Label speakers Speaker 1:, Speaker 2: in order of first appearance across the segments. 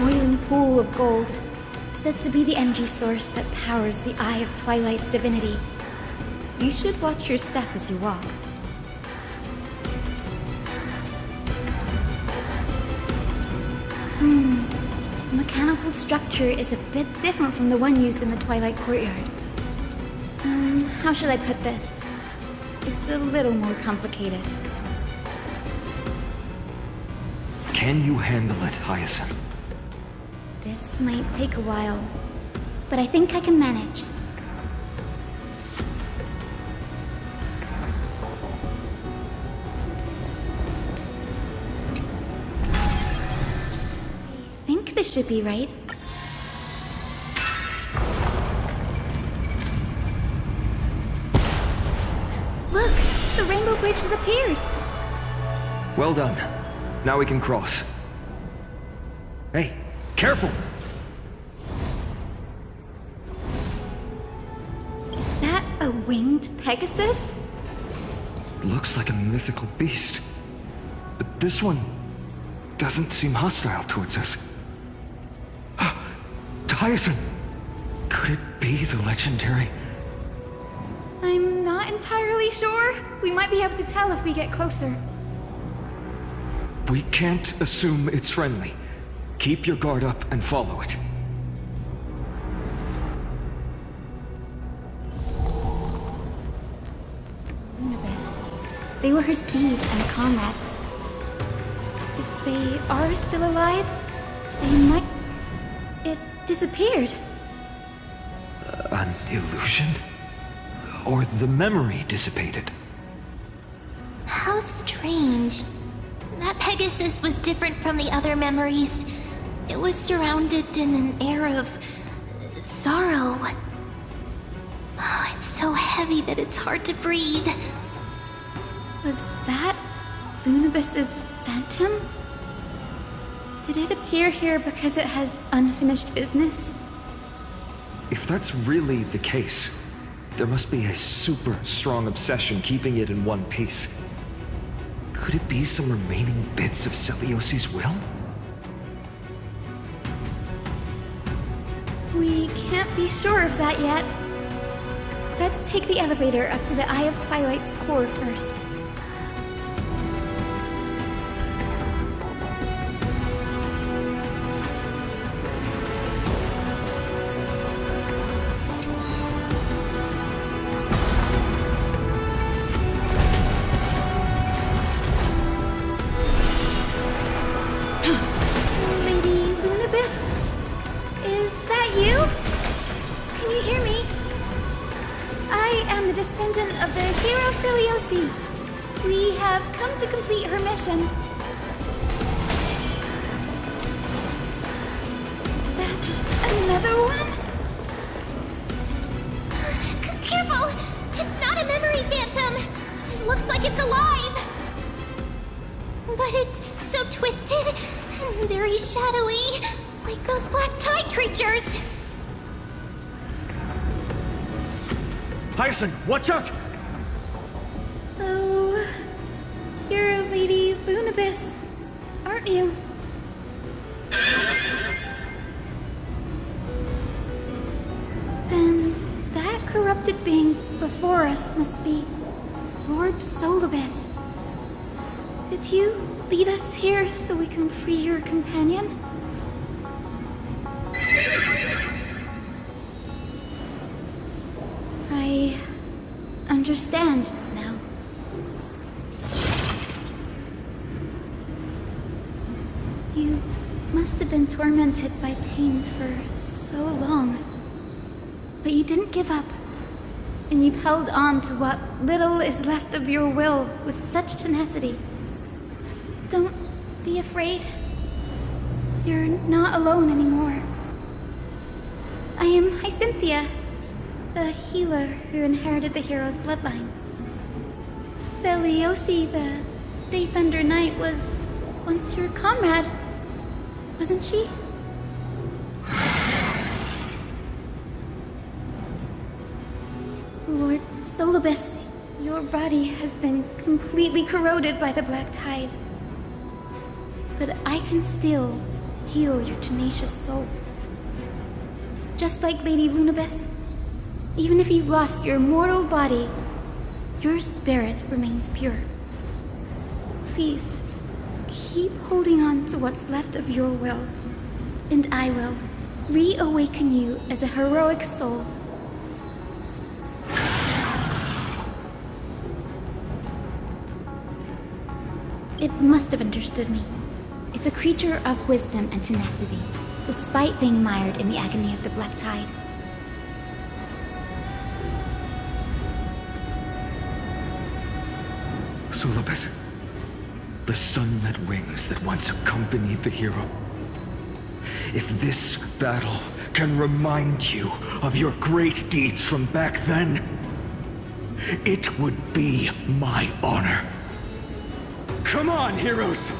Speaker 1: boiling pool of gold, said to be the energy source that powers the Eye of Twilight's divinity. You should watch your step as you walk. The mechanical structure is a bit different from the one used in the Twilight Courtyard. How should I put this? It's a little more complicated.
Speaker 2: Can you handle it, Hyacinth?
Speaker 1: This might take a while, but I think I can manage. I think this should be right. Look! The Rainbow Bridge has appeared!
Speaker 2: Well done. Now we can cross. Hey, careful!
Speaker 1: Is that a winged Pegasus?
Speaker 2: Looks like a mythical beast. But this one doesn't seem hostile towards us. Hyacinth! Could it be the legendary?
Speaker 1: I'm not entirely sure. We might be able to tell if we get closer.
Speaker 2: We can't assume it's friendly. Keep your guard up and follow it.
Speaker 1: Lunabis. They were her steeds and comrades. If they are still alive, they might... It disappeared.
Speaker 2: An illusion? Or the memory dissipated?
Speaker 3: How strange. That Pegasus was different from the other memories. It was surrounded in an air of sorrow. Oh, it's so heavy that it's hard to breathe.
Speaker 1: Was that Lunabis's phantom? Did it appear here because it has unfinished business?
Speaker 2: If that's really the case, there must be a super strong obsession keeping it in one piece. Could it be some remaining bits of Celiosi's will?
Speaker 1: We can't be sure of that yet. Let's take the elevator up to the Eye of Twilight's core first. We have come to complete her mission. That's another one?
Speaker 3: Careful! It's not a memory phantom! It looks like it's alive! But it's so twisted and very shadowy, like those black tide creatures!
Speaker 2: Hyacinth, watch out!
Speaker 1: So... you're Lady Lunabis, aren't you? Then that corrupted being before us must be Lord Solibus. Did you lead us here so we can free your companion? I understand now. You must have been tormented by pain for so long. But you didn't give up. And you've held on to what little is left of your will with such tenacity. Don't be afraid. You're not alone anymore. I am Hyacinthia, the healer who inherited the hero's bloodline. Celiosi, the Day Thunder Knight, was once your comrade, wasn't she? Lord Solibus, your body has been completely corroded by the black tide. But I can still heal your tenacious soul. Just like Lady Lunabis, even if you've lost your mortal body, your spirit remains pure. Please, keep holding on to what's left of your will, and I will reawaken you as a heroic soul. It must have understood me. It's a creature of wisdom and tenacity, despite being mired in the agony of the Black Tide.
Speaker 2: Solobes, the sunlit wings that once accompanied the hero. If this battle can remind you of your great deeds from back then, it would be my honor. Come on, heroes!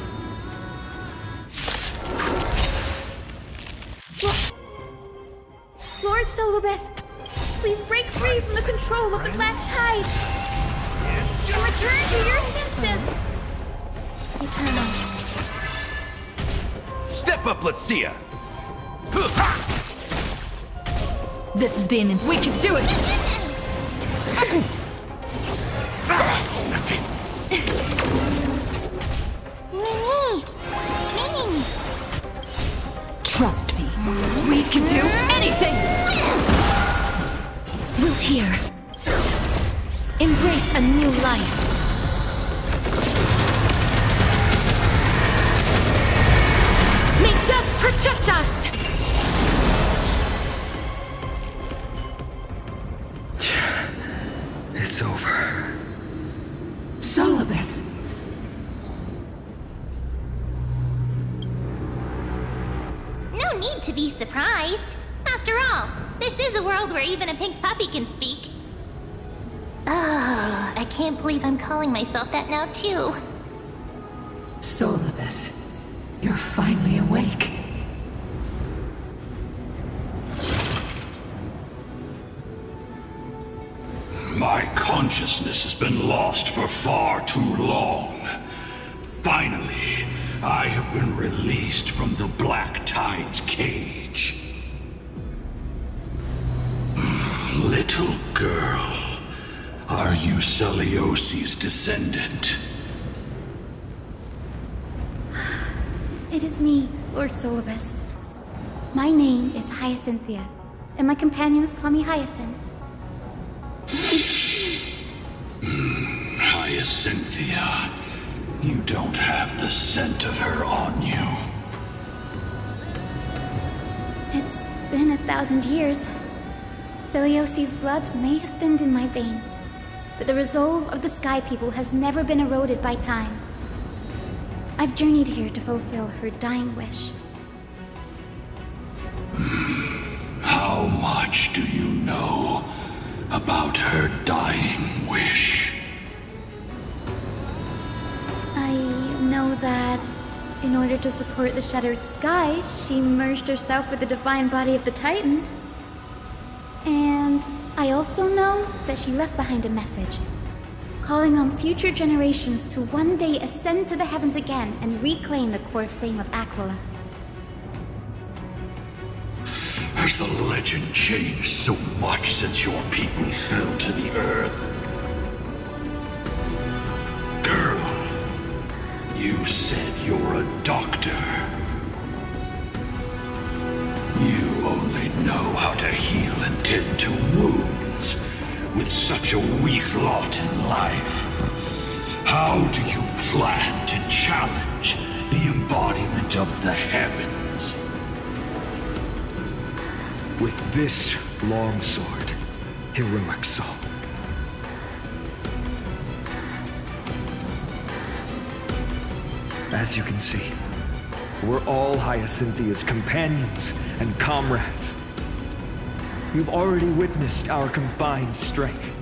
Speaker 1: Lord Solobes, please break free from the control of the Black Tide and return to your senses. Eternal.
Speaker 4: Step up, let's see ya!
Speaker 5: This is being... We can do it!
Speaker 3: Mimi!
Speaker 5: Trust me, we can do anything! Wilt here. Embrace a new life. May death protect us!
Speaker 2: It's over.
Speaker 6: Solobes.
Speaker 3: No need to be surprised. After all, this is a world where even a pink puppy can speak. Oh, I can't believe I'm calling myself that now, too.
Speaker 6: Solobes, you're finally awake.
Speaker 7: My consciousness has been lost for far too long. Finally, I have been released from the Black Tide's cage. Little girl, are you Celiosi's descendant?
Speaker 1: It is me, Lord Solobes. My name is Hyacinthia, and my companions call me Hyacinth.
Speaker 7: Hyacinthia, you don't have the scent of her on you.
Speaker 1: It's been 1,000 years. Celiosi's blood may have thinned in my veins, but the resolve of the Sky People has never been eroded by time. I've journeyed here to fulfill her dying wish.
Speaker 7: How much do you know about her dying wish?
Speaker 1: I know that in order to support the shattered sky, she merged herself with the divine body of the Titan. And I also know that she left behind a message, calling on future generations to one day ascend to the heavens again and reclaim the core flame of Aquila.
Speaker 7: Has the legend changed so much since your people fell to the earth? Girl, you said you're a doctor. You only know how to heal and tend to wounds with such a weak lot in life. How do you plan to challenge the embodiment of the heavens?
Speaker 2: With this long sword, heroic soul. As you can see, we're all Hyacinthia's companions and comrades. You've already witnessed our combined strength.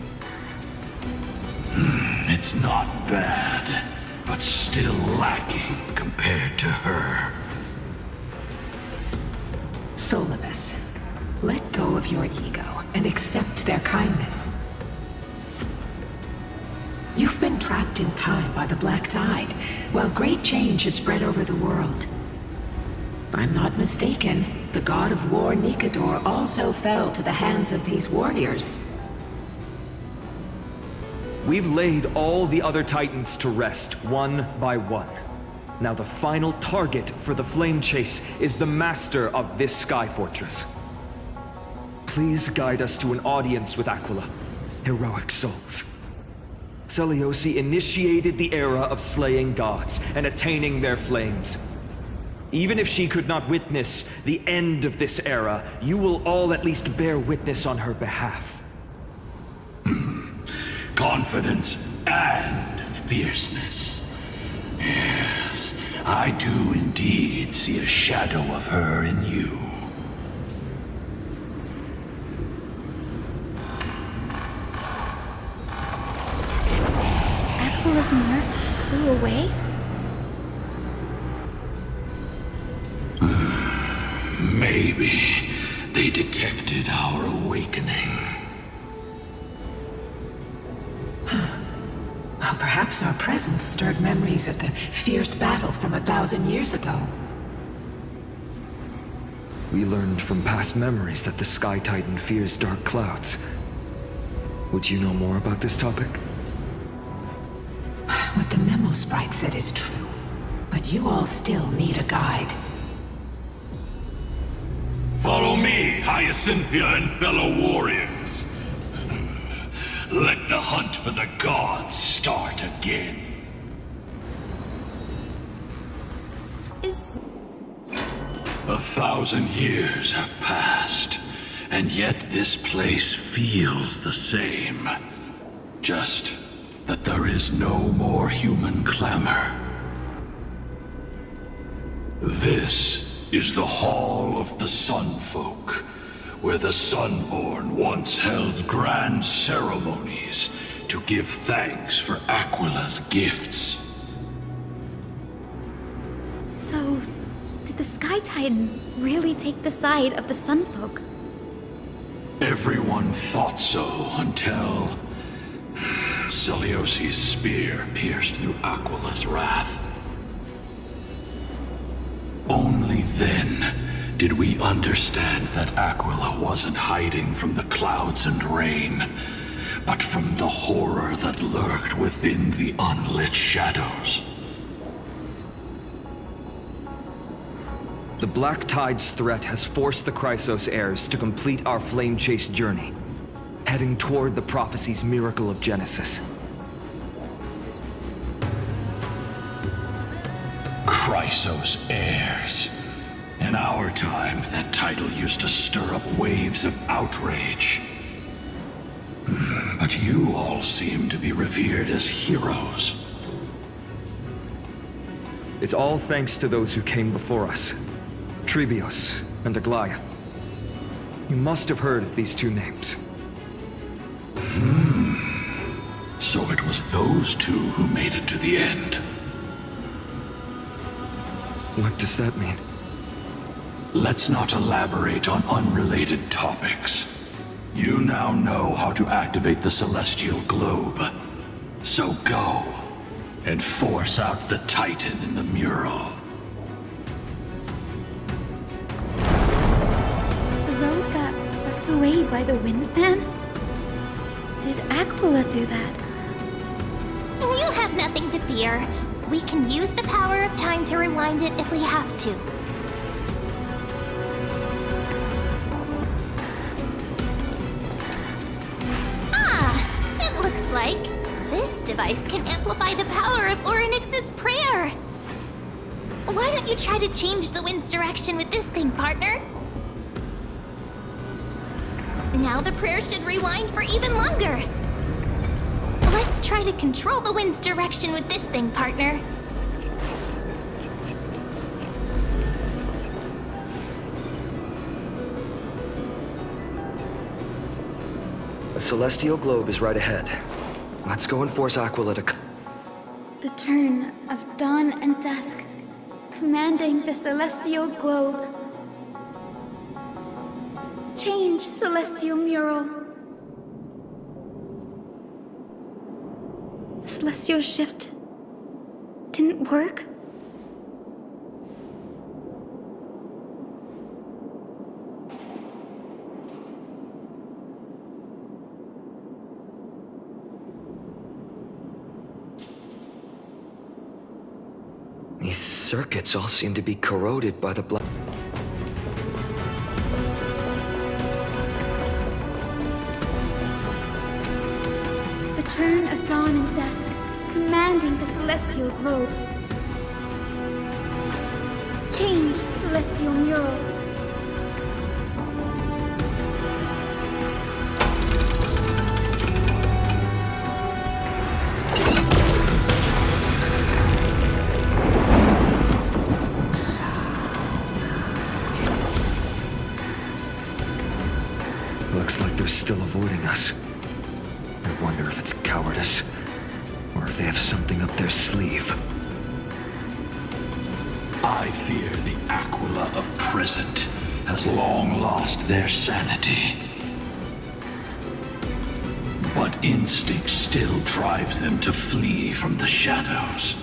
Speaker 7: It's not bad, but still lacking compared to her.
Speaker 6: Solobes, let go of your ego and accept their kindness. You've been trapped in time by the Black Tide, while great change has spread over the world. If I'm not mistaken, the god of war Nikador also fell to the hands of these warriors.
Speaker 2: We've laid all the other Titans to rest, one by one. Now the final target for the flame chase is the master of this sky fortress. Please guide us to an audience with Aquila, heroic souls. Seliosi initiated the era of slaying gods and attaining their flames. Even if she could not witness the end of this era, you will all at least bear witness on her behalf.
Speaker 7: Confidence and fierceness. Yes, I do indeed see a shadow of her in you.
Speaker 1: Aquila's mark flew away?
Speaker 7: Maybe they detected our awakening.
Speaker 6: Well, perhaps our presence stirred memories of the fierce battle from 1,000 years ago.
Speaker 2: We learned from past memories that the Sky Titan fears dark clouds. Would you know more about this topic?
Speaker 6: What the memo sprite said is true, but you all still need a guide.
Speaker 7: Follow me, Hyacinthia and fellow warriors. Let the hunt for the gods start again.
Speaker 1: Is...
Speaker 7: 1,000 years have passed, and yet this place feels the same. Just that there is no more human clamor. This is the Hall of the Sunfolk, where the Sunborn once held grand ceremonies to give thanks for Aquila's gifts.
Speaker 1: So, did the Sky Titan really take the side of the Sunfolk?
Speaker 7: Everyone thought so until Celiosi's spear pierced through Aquila's wrath. Only then did we understand that Aquila wasn't hiding from the clouds and rain, but from the horror that lurked within the unlit shadows.
Speaker 2: The Black Tide's threat has forced the Chrysos heirs to complete our flame chase journey, heading toward the prophecy's miracle of Genesis.
Speaker 7: Chrysos heirs. In our time, that title used to stir up waves of outrage. But you all seem to be revered as heroes.
Speaker 2: It's all thanks to those who came before us. Trebios and Aglaya. You must have heard of these two names.
Speaker 7: So it was those two who made it to the end.
Speaker 2: What does that mean?
Speaker 7: Let's not elaborate on unrelated topics. You now know how to activate the celestial globe. So go, and force out the Titan in the mural.
Speaker 1: The road got sucked away by the wind fan? Did Aquila do that?
Speaker 3: You have nothing to fear. We can use the power of time to rewind it if we have to. It looks like this device can amplify the power of Orynyx's prayer. Why don't you try to change the wind's direction with this thing, partner? Now the prayer should rewind for even longer. Let's try to control the wind's direction with this thing, partner.
Speaker 2: The celestial globe is right ahead. Let's go and force Aquila to...
Speaker 1: The turn of dawn and dusk, commanding the celestial globe. Change, celestial mural. The celestial shift didn't work?
Speaker 2: These circuits all seem to be corroded by the blood.
Speaker 1: The turn of dawn and dusk, commanding the celestial globe. Change, celestial mural.
Speaker 2: Looks like they're still avoiding us. I wonder if it's cowardice, or if they have something up their sleeve.
Speaker 7: I fear the Aquila of present has long lost their sanity. But instinct still drives them to flee from the shadows,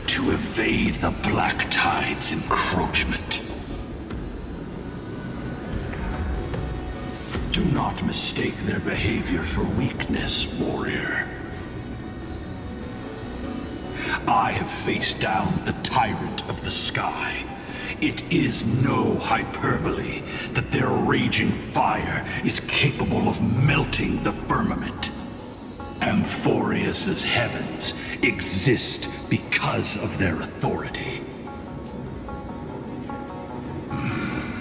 Speaker 7: to evade the Black Tide's encroachment. Do not mistake their behavior for weakness, warrior. I have faced down the tyrant of the sky. It is no hyperbole that their raging fire is capable of melting the firmament. Amphorius's heavens exist because of their authority.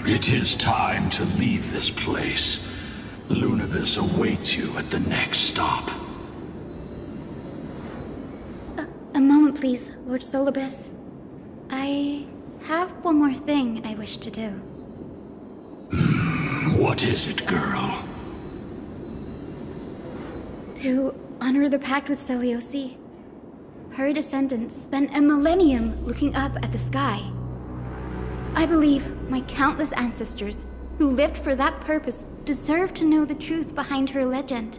Speaker 7: It is time to leave this place. Lunavis awaits you at the next stop.
Speaker 1: A moment, please, Lord Solibus. I have one more thing I wish to do.
Speaker 7: What is it, girl?
Speaker 1: To honor the pact with Selioci. Her descendants spent a millennium looking up at the sky. I believe my countless ancestors who lived for that purpose deserve to know the truth behind her legend.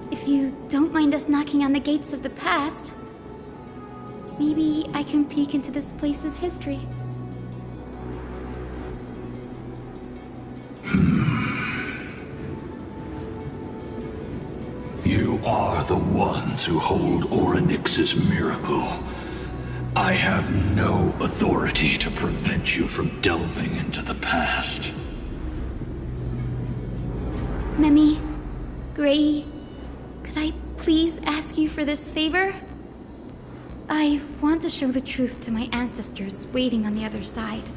Speaker 1: If you don't mind us knocking on the gates of the past, maybe I can peek into this place's history.
Speaker 7: You are the ones who hold Orynyx's miracle. I have no authority to prevent you from delving into the past.
Speaker 1: Memi, Gray, could I please ask you for this favor? I want to show the truth to my ancestors waiting on the other side.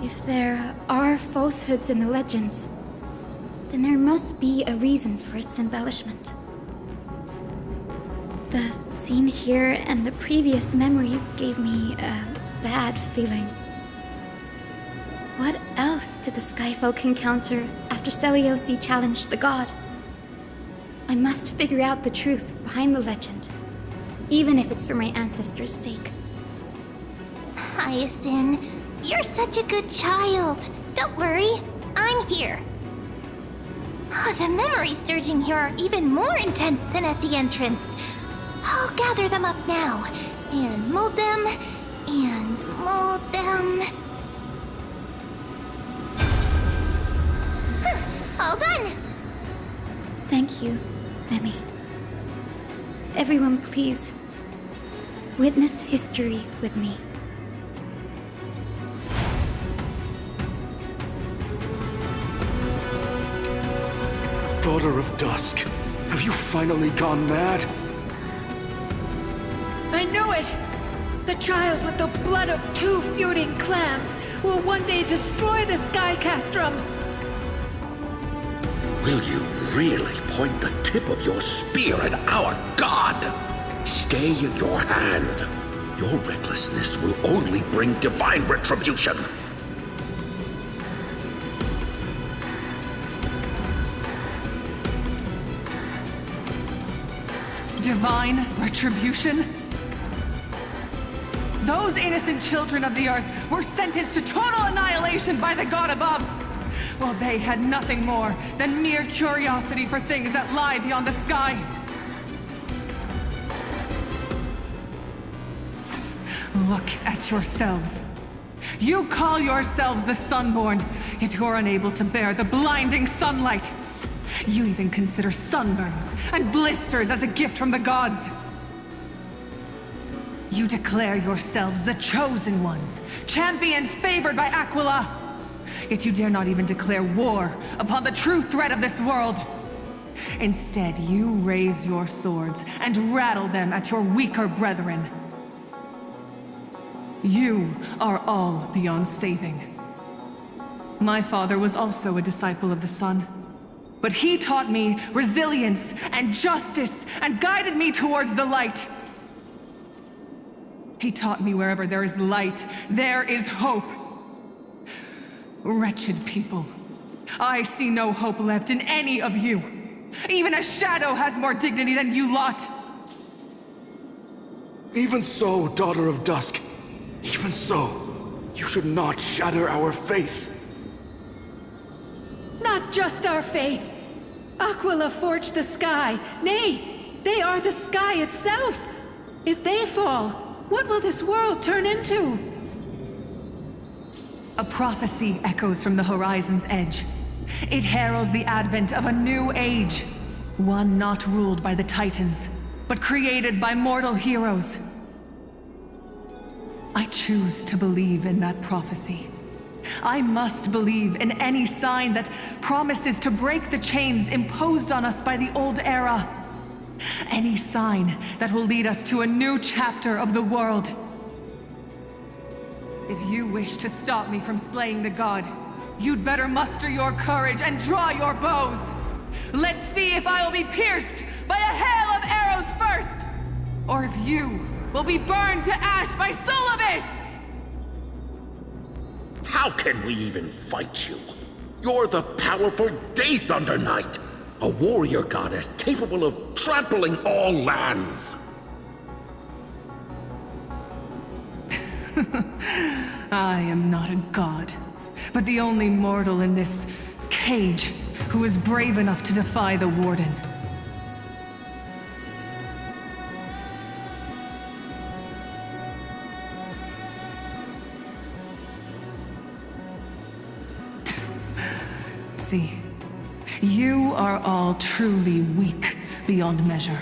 Speaker 1: If there are falsehoods in the legends, then there must be a reason for its embellishment. The scene here and the previous memories gave me a bad feeling. What else did the Skyfolk encounter after Selioci challenged the god? I must figure out the truth behind the legend, even if it's for my ancestors' sake.
Speaker 3: Hyacinth, you're such a good child. Don't worry, I'm here. Oh, the memories surging here are even more intense than at the entrance. I'll gather them up now, and mold them, and mold them. All done!
Speaker 1: Thank you, Memi. Everyone, please, witness history with me.
Speaker 4: Daughter of Dusk, have you finally gone mad?
Speaker 8: I knew it! The child with the blood of 2 feuding clans will one day destroy the Sky Castrum!
Speaker 9: Will you really point the tip of your spear at our god? Stay in your hand. Your recklessness will only bring divine retribution.
Speaker 5: Divine retribution? Those innocent children of the earth were sentenced to total annihilation by the god above, while they had nothing more than mere curiosity for things that lie beyond the sky. Look at yourselves. You call yourselves the Sunborn, yet you're unable to bear the blinding sunlight. You even consider sunburns and blisters as a gift from the gods. You declare yourselves the chosen ones, champions favored by Aquila. Yet you dare not even declare war upon the true threat of this world. Instead, you raise your swords and rattle them at your weaker brethren. You are all beyond saving. My father was also a disciple of the sun, but he taught me resilience and justice and guided me towards the light. He taught me wherever there is light, there is hope. Wretched people, I see no hope left in any of you. Even a shadow has more dignity than you lot.
Speaker 4: Even so, Daughter of Dusk, even so, you should not shatter our faith.
Speaker 8: Not just our faith. Aquila forged the sky. Nay, they are the sky itself. If they fall, what will this world turn into?
Speaker 5: A prophecy echoes from the horizon's edge. It heralds the advent of a new age. One not ruled by the Titans, but created by mortal heroes. I choose to believe in that prophecy. I must believe in any sign that promises to break the chains imposed on us by the old era. Any sign that will lead us to a new chapter of the world. If you wish to stop me from slaying the god, you'd better muster your courage and draw your bows. Let's see if I will be pierced by a hail of arrows first, or if you will be burned to ash by Solobis!
Speaker 9: How can we even fight you? You're the powerful Day Thunder Knight, a warrior goddess capable of trampling all lands.
Speaker 5: I am not a god, but the only mortal in this cage who is brave enough to defy the Warden. See, you are all truly weak beyond measure.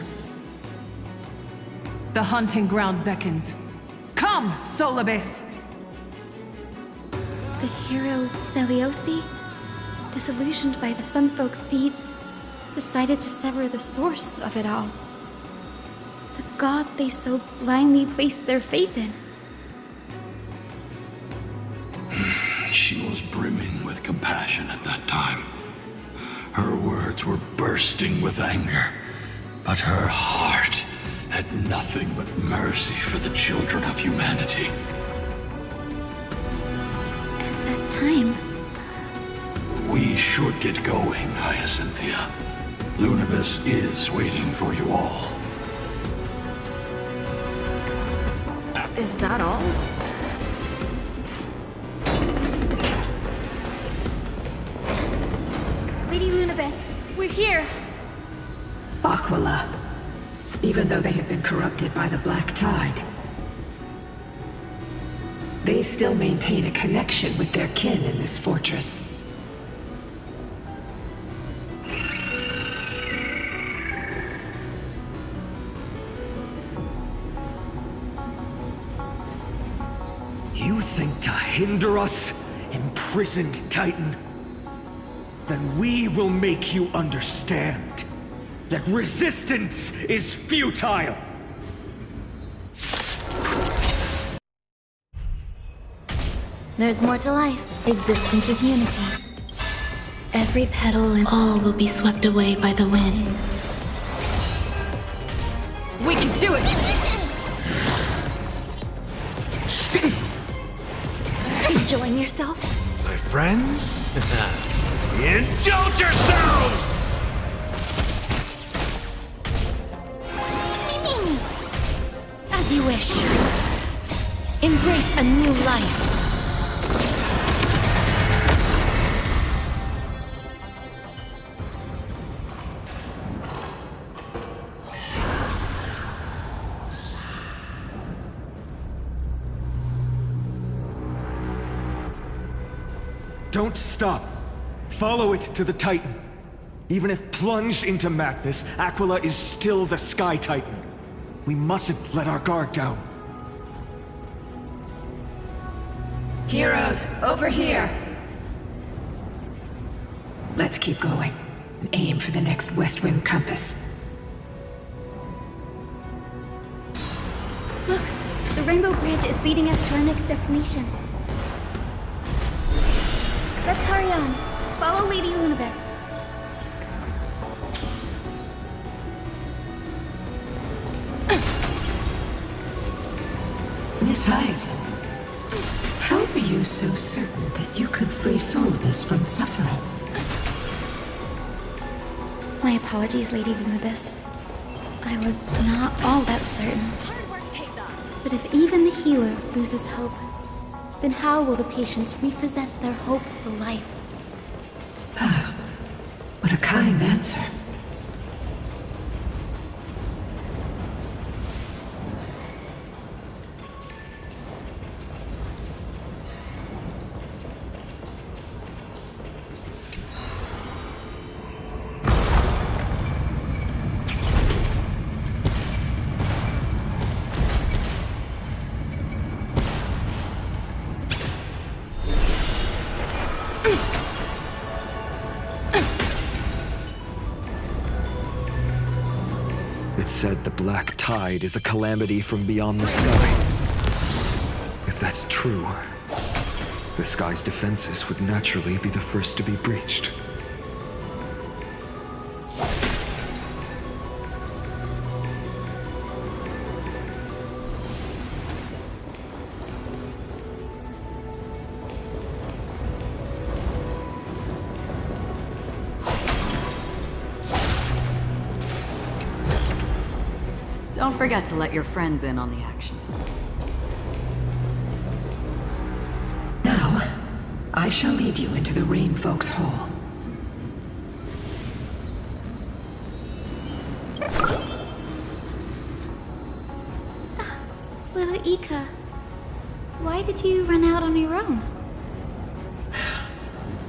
Speaker 5: The hunting ground beckons. Come, Solobis!
Speaker 1: The hero Seliosi, disillusioned by the Sun Folk's deeds, decided to sever the source of it all. The god they so blindly placed their faith in.
Speaker 7: She was brimming with compassion at that time. Her words were bursting with anger, but her heart had nothing but mercy for the children of humanity.
Speaker 1: At that time...
Speaker 7: We should get going, Hyacinthia. Lunibus is waiting for you all.
Speaker 10: Is that all?
Speaker 1: Lady Lunibus, we're here!
Speaker 6: Aquila. Even though they have been corrupted by the Black Tide, they still maintain a connection with their kin in this fortress.
Speaker 2: You think to hinder us, imprisoned Titan? Then we will make you understand that resistance is futile!
Speaker 3: There's more to life. Existence is unity. Every petal and all will be swept away by the wind.
Speaker 5: We can do it!
Speaker 1: Enjoying yourself?
Speaker 11: My friends? Indulge yourselves!
Speaker 1: As you wish. Embrace a new life.
Speaker 2: Don't stop. Follow it to the Titan. Even if plunged into madness, Aquila is still the Sky Titan. We mustn't let our guard down.
Speaker 6: Heroes, over here! Let's keep going, and aim for the next west wind compass.
Speaker 1: Look! The Rainbow Bridge is leading us to our next destination. Let's hurry on. Follow Lady Lunibus.
Speaker 6: Miss Hyzen, how were you so certain that you could free Solibus from suffering?
Speaker 1: My apologies, Lady Lunibus. I was not all that certain. But if even the healer loses hope, then how will the patients repossess their hope for life?
Speaker 6: Ah, what a kind answer.
Speaker 2: It said the black tide is a calamity from beyond the sky. If that's true, the sky's defenses would naturally be the first to be breached.
Speaker 10: Don't forget to let your friends in on the action.
Speaker 6: Now, I shall lead you into the Rain Folks Hall.
Speaker 1: Little Ika, why did you run out on your own?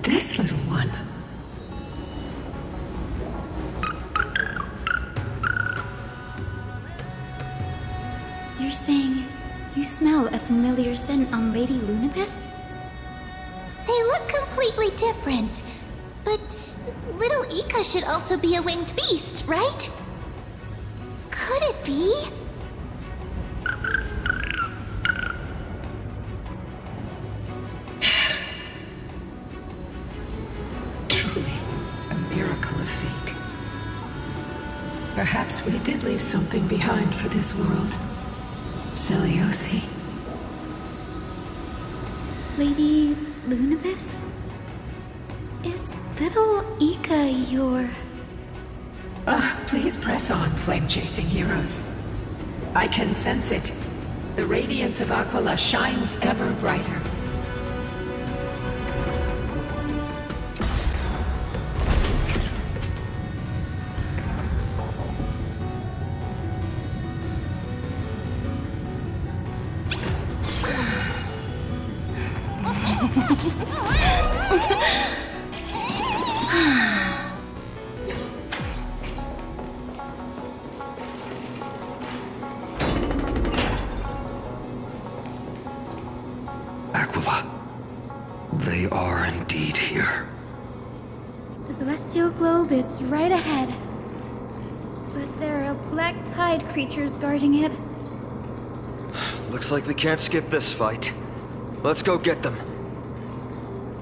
Speaker 6: This little one.
Speaker 1: You're saying you smell a familiar scent on Lady Lunibus?
Speaker 3: They look completely different. But little Ika should also be a winged beast, right? Could it be?
Speaker 6: Truly, a miracle of fate. Perhaps we did leave something behind for this world. Seliosi.
Speaker 1: Lady Lunibus? Is little Ika your...
Speaker 6: Please press on, flame-chasing heroes. I can sense it. The radiance of Aquila shines ever brighter.
Speaker 2: Aquila. They are indeed here.
Speaker 1: The celestial globe is right ahead. But there are black tide creatures guarding it.
Speaker 2: Looks like we can't skip this fight. Let's go get them.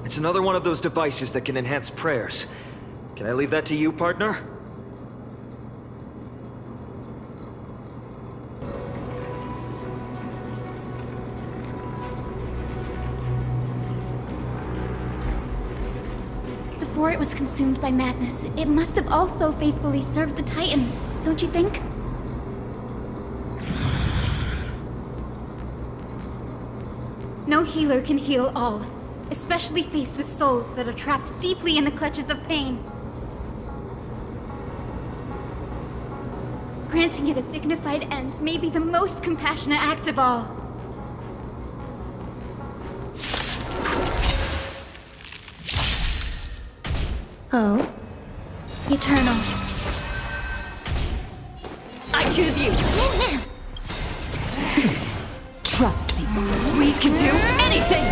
Speaker 2: It's another one of those devices that can enhance prayers. Can I leave that to you, partner?
Speaker 1: Before it was consumed by madness, it must have also faithfully served the Titan, don't you think? No healer can heal all, especially faced with souls that are trapped deeply in the clutches of pain. Granting it a dignified end may be the most compassionate act of all.
Speaker 3: Oh?
Speaker 1: Eternal.
Speaker 3: I choose you!
Speaker 12: Trust me, we can do anything!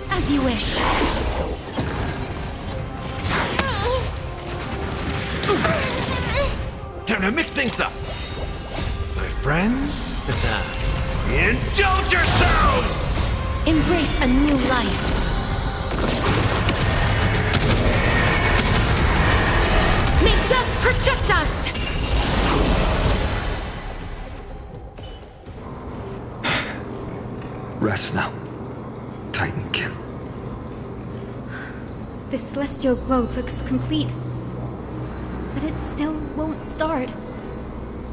Speaker 3: As you wish.
Speaker 11: Time to mix things up. My friends? Indulge yourselves!
Speaker 3: Embrace a new life. May death protect us!
Speaker 2: Rest now, Titankin.
Speaker 1: The celestial globe looks complete, but it still won't start.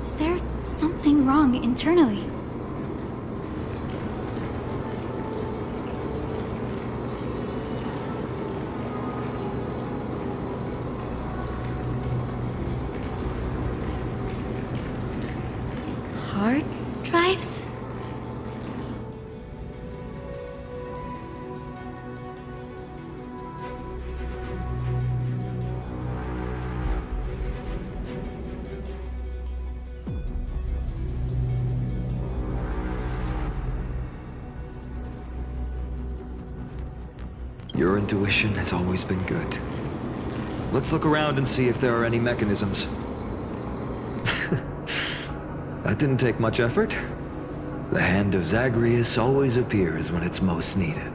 Speaker 1: Is there something wrong internally?
Speaker 3: Hard drives?
Speaker 2: Your intuition has always been good. Let's look around and see if there are any mechanisms. That didn't take much effort. The hand of Zagreus always appears when it's most needed.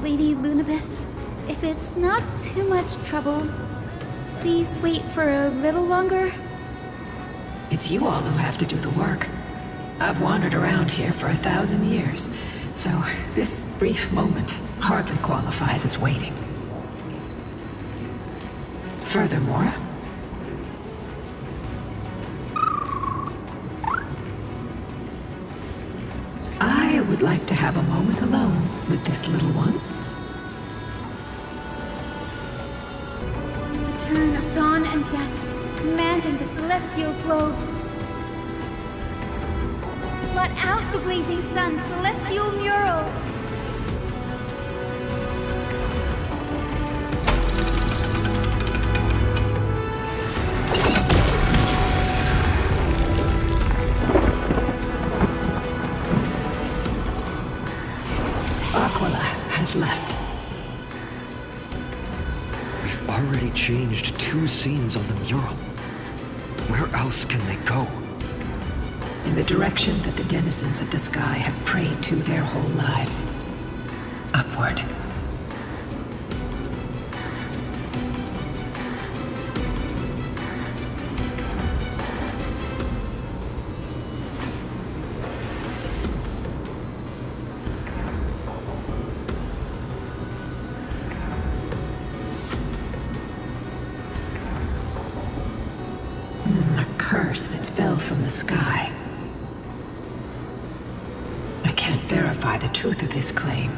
Speaker 1: Lady Lunabis, if it's not too much trouble, please wait for a little longer.
Speaker 6: It's you all who have to do the work. I've wandered around here for 1,000 years, so this brief moment hardly qualifies as waiting. Furthermore, I would like to have a moment alone with this little one.
Speaker 1: The turn of dawn and dusk, commanding the celestial globe. Blot out the blazing sun, celestial mural.
Speaker 6: Aquila has left.
Speaker 2: We've already changed 2 scenes on the mural. Where else can they go?
Speaker 6: In the direction that the denizens of the sky have prayed to their whole lives. Upward. A curse that fell from the sky. I can't verify the truth of this claim.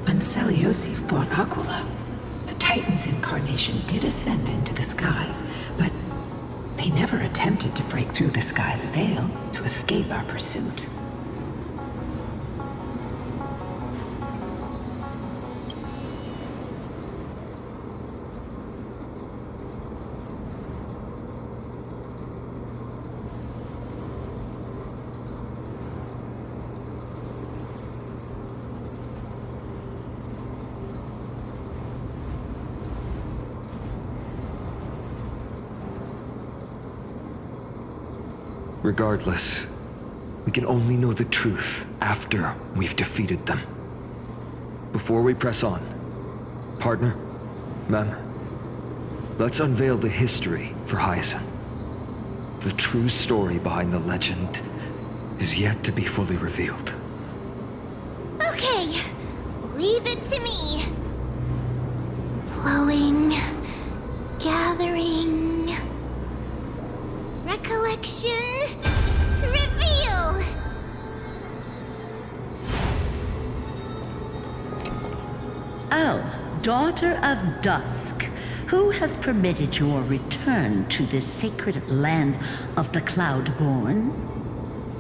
Speaker 6: When Seliosi fought Aquila, the Titan's incarnation did ascend into the skies, but they never attempted to break through the sky's veil to escape our pursuit.
Speaker 2: Regardless, we can only know the truth after we've defeated them. Before we press on, partner, ma'am, let's unveil the history for Hyacinth. The true story behind the legend is yet to be fully revealed.
Speaker 3: Okay, leave it to me. Flowing, gathering, recollection, reveal!
Speaker 13: Oh, daughter of dusk, who has permitted your return to this sacred land of the Cloudborn?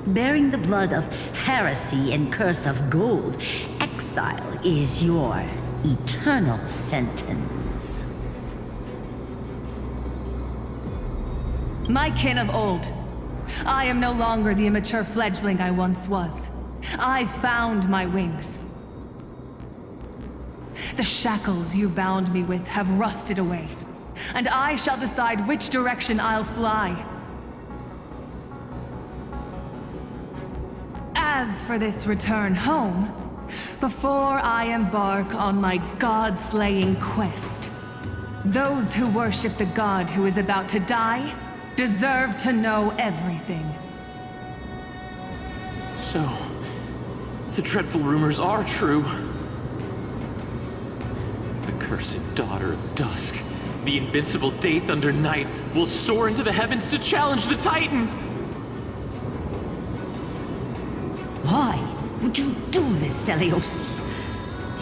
Speaker 13: Bearing the blood of heresy and curse of gold, exile is your eternal sentence.
Speaker 5: My kin of old. I am no longer the immature fledgling I once was. I found my wings. The shackles you bound me with have rusted away, and I shall decide which direction I'll fly. As for this return home, before I embark on my god-slaying quest, those who worship the god who is about to die deserve to know everything.
Speaker 14: So, the dreadful rumors are true. The cursed daughter of Dusk, the invincible Day Thunder Knight, will soar into the heavens to challenge the Titan!
Speaker 13: Why would you do this, Seliosi?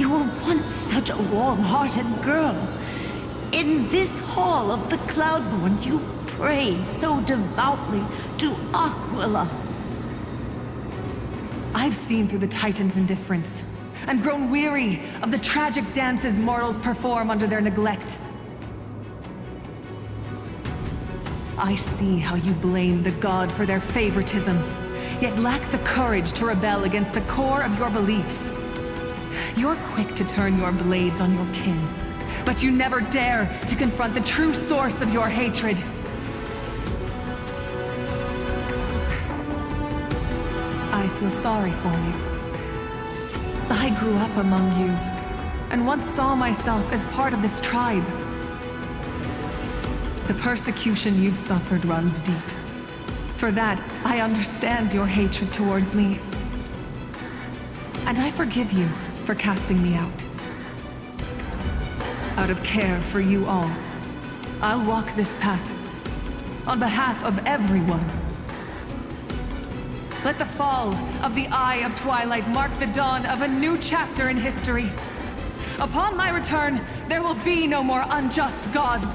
Speaker 13: You were once such a warm-hearted girl. In this hall of the Cloudborn, you prayed so devoutly to Aquila.
Speaker 5: I've seen through the Titan's indifference, and grown weary of the tragic dances mortals perform under their neglect. I see how you blame the god for their favoritism, yet lack the courage to rebel against the core of your beliefs. You're quick to turn your blades on your kin, but you never dare to confront the true source of your hatred. I feel sorry for you. I grew up among you, and once saw myself as part of this tribe. The persecution you've suffered runs deep. For that, I understand your hatred towards me. And I forgive you for casting me out. Out of care for you all, I'll walk this path, on behalf of everyone. Let the fall of the Eye of Twilight mark the dawn of a new chapter in history. Upon my return, there will be no more unjust gods.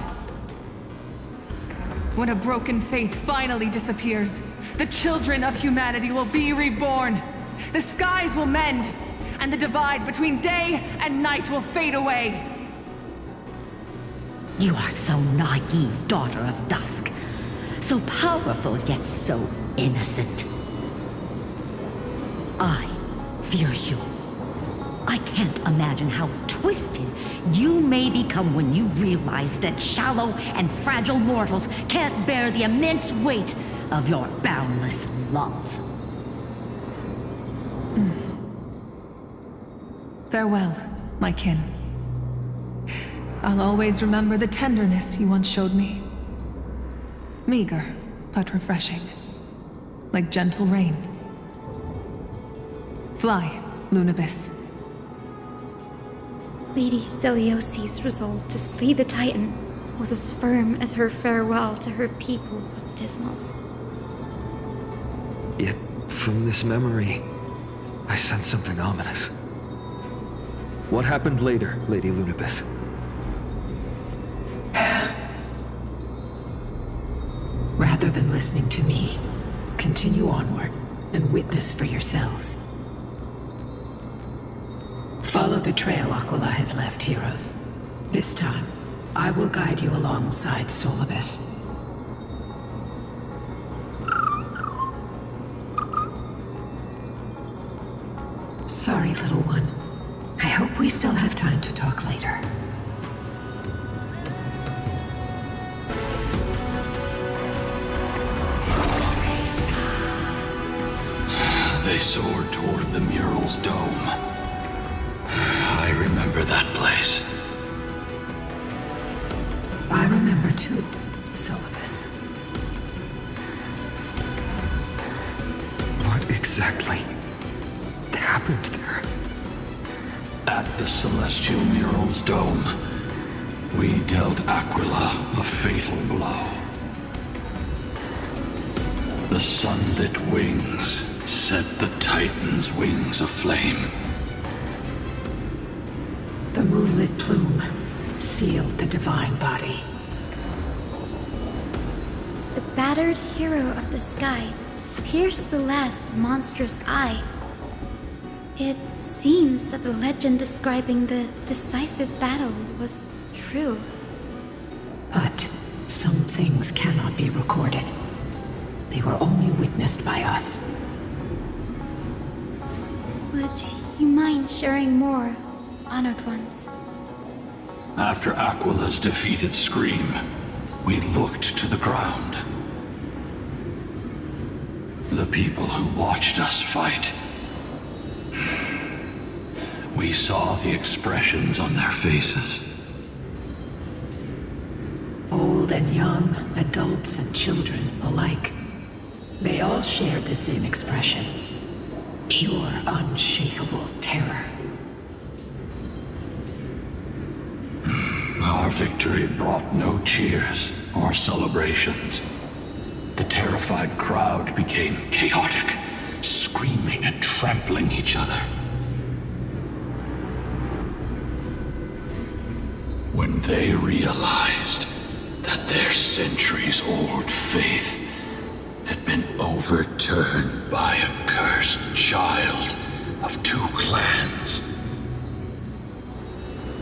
Speaker 5: When a broken faith finally disappears, the children of humanity will be reborn. The skies will mend, and the divide between day and night will fade away.
Speaker 13: You are so naive, daughter of Dusk. So powerful, yet so innocent. I fear you. I can't imagine how twisted you may become when you realize that shallow and fragile mortals can't bear the immense weight of your boundless love.
Speaker 5: Farewell, my kin. I'll always remember the tenderness you once showed me. Meager, but refreshing. Like gentle rain. Fly, Lunibis.
Speaker 1: Lady Celiosi's resolve to slay the Titan was as firm as her farewell to her people was dismal.
Speaker 2: Yet, from this memory, I sense something ominous. What happened later, Lady Lunibis?
Speaker 6: Rather than listening to me, continue onward and witness for yourselves. Follow the trail Aquila has left, heroes. This time, I will guide you alongside Solibus. Sorry, little one. I hope we still have time to talk later.
Speaker 7: They soared toward the mural's dome. I remember that place.
Speaker 6: I remember too, Solibus.
Speaker 2: What exactly happened there?
Speaker 7: At the celestial mural's dome, we dealt Aquila a fatal blow. The sunlit wings set the Titan's wings aflame.
Speaker 6: The moonlit plume sealed the divine body.
Speaker 1: The battered hero of the sky pierced the last monstrous eye. It seems that the legend describing the decisive battle was true.
Speaker 6: But some things cannot be recorded. witnessed by us.
Speaker 1: Would you mind sharing more, Honored Ones?
Speaker 7: After Aquila's defeated Scream, we looked to the ground. The people who watched us fight. We saw the expressions on their faces.
Speaker 6: Old and young, adults and children alike. They all shared the same expression. Pure, unshakable terror.
Speaker 7: Our victory brought no cheers or celebrations. The terrified crowd became chaotic, screaming and trampling each other. When they realized that their centuries-old faith had been overturned by a cursed child of two clans.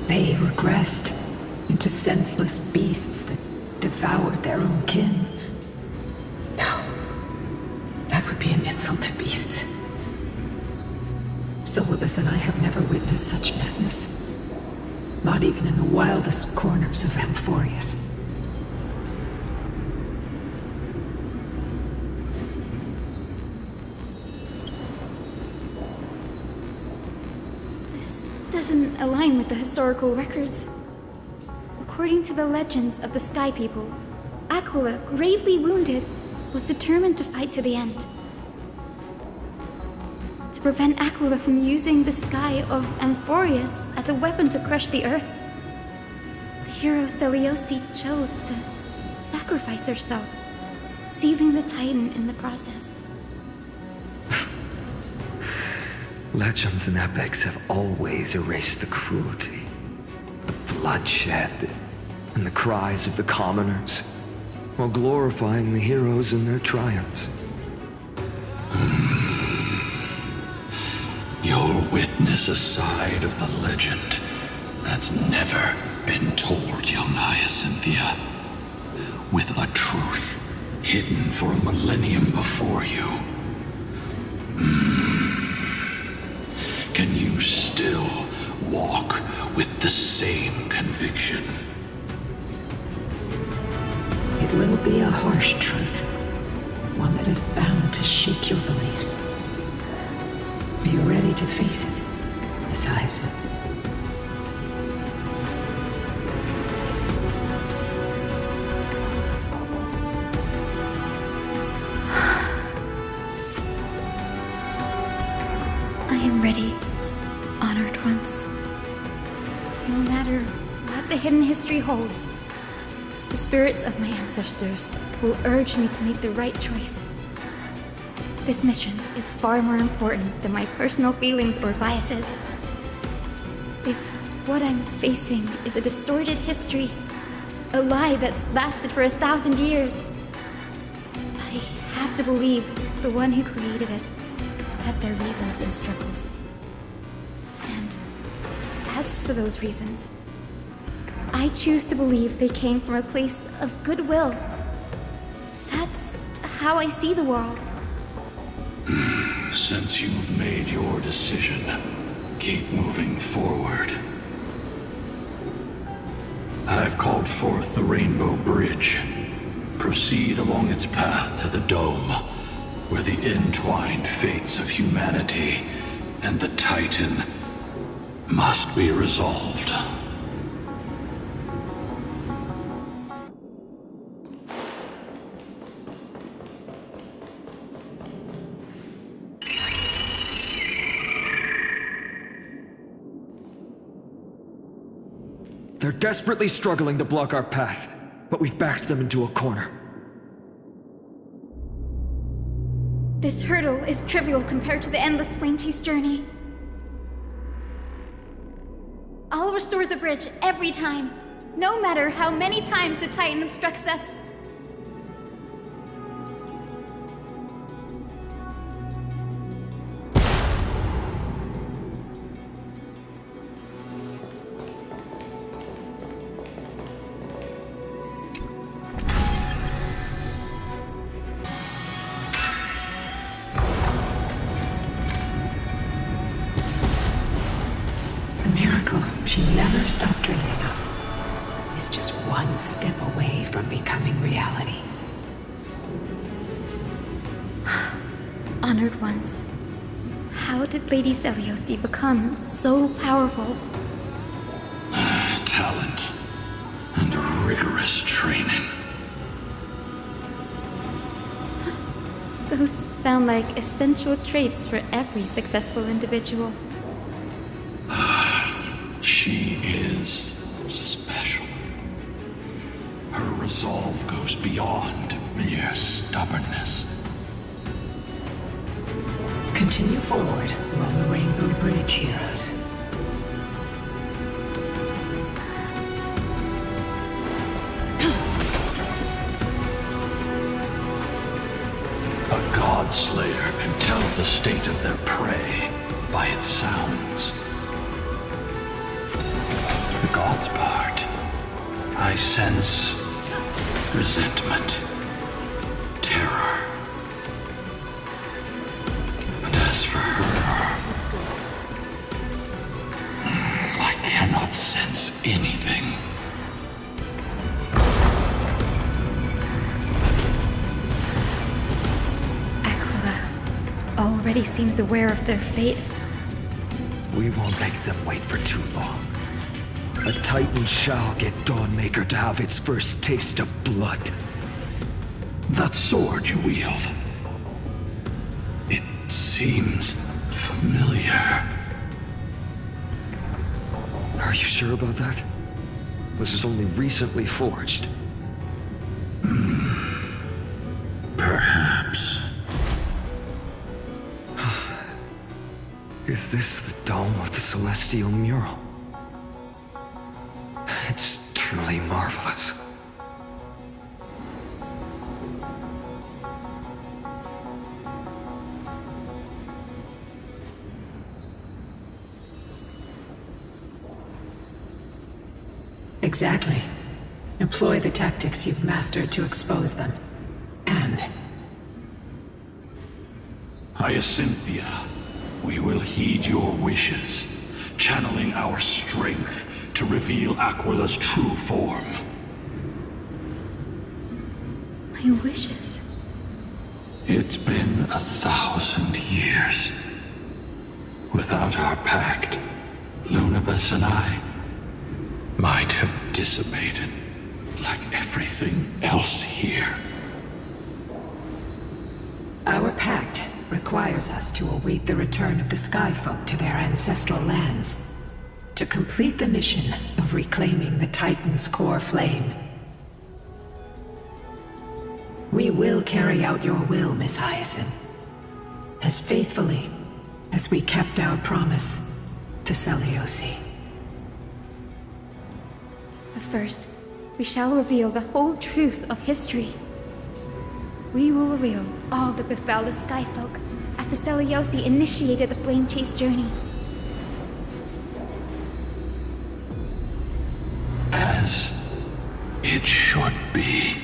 Speaker 6: They regressed into senseless beasts that devoured their own kin. No, that would be an insult to beasts. Solibus and I have never witnessed such madness. Not even in the wildest corners of Amphorius.
Speaker 1: This doesn't align with the historical records. According to the legends of the Sky People, Aquila, gravely wounded, was determined to fight to the end. To prevent Aquila from using the sky of Amphorius as a weapon to crush the earth, the hero Selioci chose to sacrifice herself, sealing the Titan in the process.
Speaker 2: Legends and epics have always erased the cruelty, the bloodshed, and the cries of the commoners, while glorifying the heroes and their triumphs.
Speaker 7: You'll witness a side of the legend that's never been told, young Hyacinthia. With a truth hidden for a millennium before you. Can you still walk with the same conviction?
Speaker 6: It will be a harsh truth. One that is bound to shake your beliefs. Are you ready to face it, Miss Hyacinth?
Speaker 1: I am ready, Honored Ones. No matter what the hidden history holds, the spirits of my ancestors will urge me to make the right choice. This mission is far more important than my personal feelings or biases. If what I'm facing is a distorted history, a lie that's lasted for 1,000 years, I have to believe the one who created it had their reasons and struggles. And as for those reasons, I choose to believe they came from a place of goodwill. That's how I see the world.
Speaker 7: Since you've made your decision, keep moving forward. I've called forth the Rainbow Bridge. Proceed along its path to the Dome, where the entwined fates of humanity and the Titan must be resolved.
Speaker 2: They're desperately struggling to block our path, but we've backed them into a corner.
Speaker 1: This hurdle is trivial compared to the endless Flame-Chase journey. I'll restore the bridge every time, no matter how many times the Titan obstructs us.
Speaker 6: one step away from becoming reality.
Speaker 1: Honored ones, how did Lady Seliosi become so powerful?
Speaker 7: Talent and rigorous training.
Speaker 1: Those sound like essential traits for every successful individual.
Speaker 7: She is special. Her resolve goes beyond mere stubbornness.
Speaker 6: Continue forward along the Rainbow Bridge, heroes.
Speaker 7: A god slayer can tell the state of their prey by its sounds. The god's part, I sense resentment, terror. But as for her, I cannot sense anything.
Speaker 1: Already seems aware of their fate.
Speaker 2: We won't make them wait for too long. A Titan shall get Dawnmaker to have its first taste of blood.
Speaker 7: That sword you wield, it seems familiar.
Speaker 2: Are you sure about that? This is only recently forged.
Speaker 7: Perhaps.
Speaker 2: Is this the dome of the Celestial Mural? It's truly marvelous.
Speaker 6: Exactly. Employ the tactics you've mastered to expose them. And...
Speaker 7: Hyacinthia, we will heed your wishes, channeling our strength to reveal Aquila's true form.
Speaker 1: My wishes?
Speaker 7: It's been 1,000 years. Without our pact, Lunabus and I might have dissipated like everything else here.
Speaker 6: Our pact requires us to await the return of the Skyfolk to their ancestral lands, to complete the mission of reclaiming the Titan's core flame. We will carry out your will, Miss Hyacinth, as faithfully as we kept our promise to Seliosi.
Speaker 1: But first, we shall reveal the whole truth of history. We will reveal all that befell the Skyfolk after Seliosi initiated the Flame Chase journey.
Speaker 7: As it should be.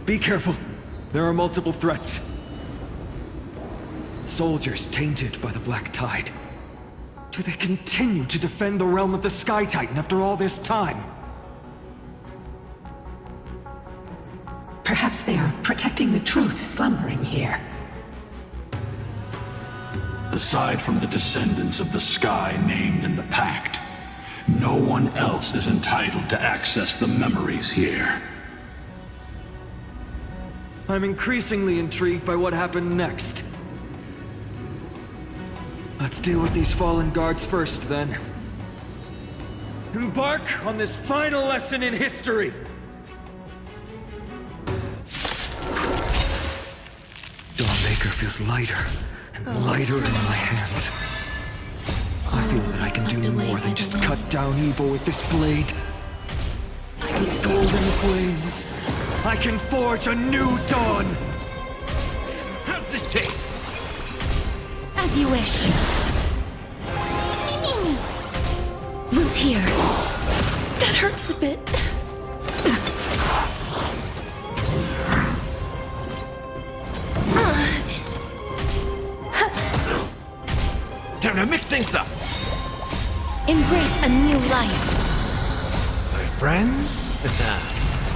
Speaker 2: Be careful. There are multiple threats. Soldiers tainted by the Black Tide. Do they continue to defend the realm of the Sky Titan after all this time?
Speaker 6: Perhaps they are protecting the truth slumbering here.
Speaker 7: Aside from the descendants of the Sky named in the Pact, no one else is entitled to access the memories here.
Speaker 2: I'm increasingly intrigued by what happened next. Let's deal with these fallen guards first, then. Embark on this final lesson in history! Dawnmaker feels lighter and lighter in my hands. I feel that I can do more than just cut down evil with this blade. With golden flames, I can forge a new dawn!
Speaker 11: How's this taste?
Speaker 3: As you wish. Root here. That hurts a bit.
Speaker 11: Time to mix things up.
Speaker 3: Embrace a new life.
Speaker 11: friends?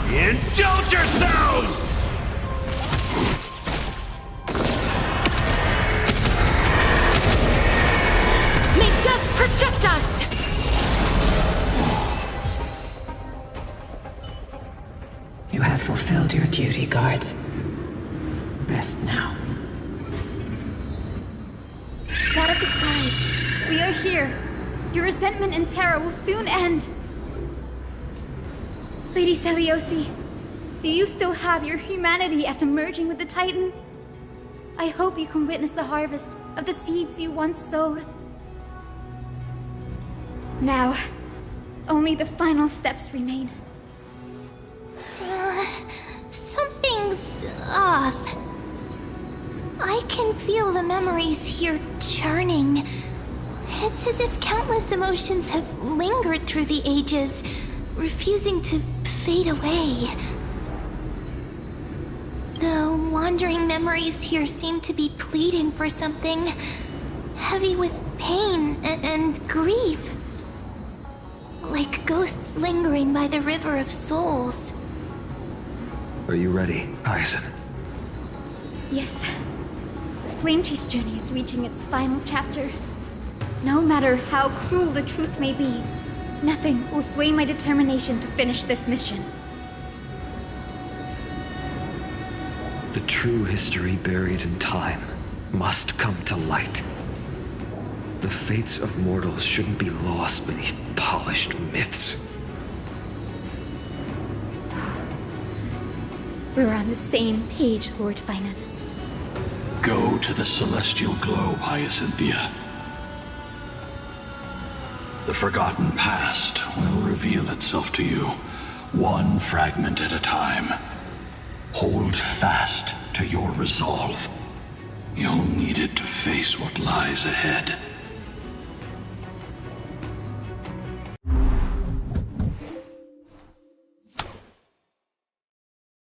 Speaker 11: Indulge yourselves!
Speaker 3: May death protect us!
Speaker 6: You have fulfilled your duty, guards. Rest now.
Speaker 1: God of the sky, we are here. Your resentment and terror will soon end. Lady Seliosi, do you still have your humanity after merging with the Titan? I hope you can witness the harvest of the seeds you once sowed. Now, only the final steps remain.
Speaker 3: Something's off. I can feel the memories here churning. It's as if countless emotions have lingered through the ages, refusing to fade away. The wandering memories here seem to be pleading for something, heavy with pain and grief. Like ghosts lingering by the river of souls.
Speaker 2: Are you ready, Hyacinth?
Speaker 1: Yes. The Flame Chase journey is reaching its final chapter. No matter how cruel the truth may be, nothing will sway my determination to finish this mission.
Speaker 2: The true history buried in time must come to light. The fates of mortals shouldn't be lost beneath polished myths.
Speaker 1: We're on the same page, Lord Finan.
Speaker 7: Go to the celestial globe, Hyacinthia. The forgotten past will reveal itself to you, one fragment at a time. Hold fast to your resolve. You'll need it to face what lies ahead.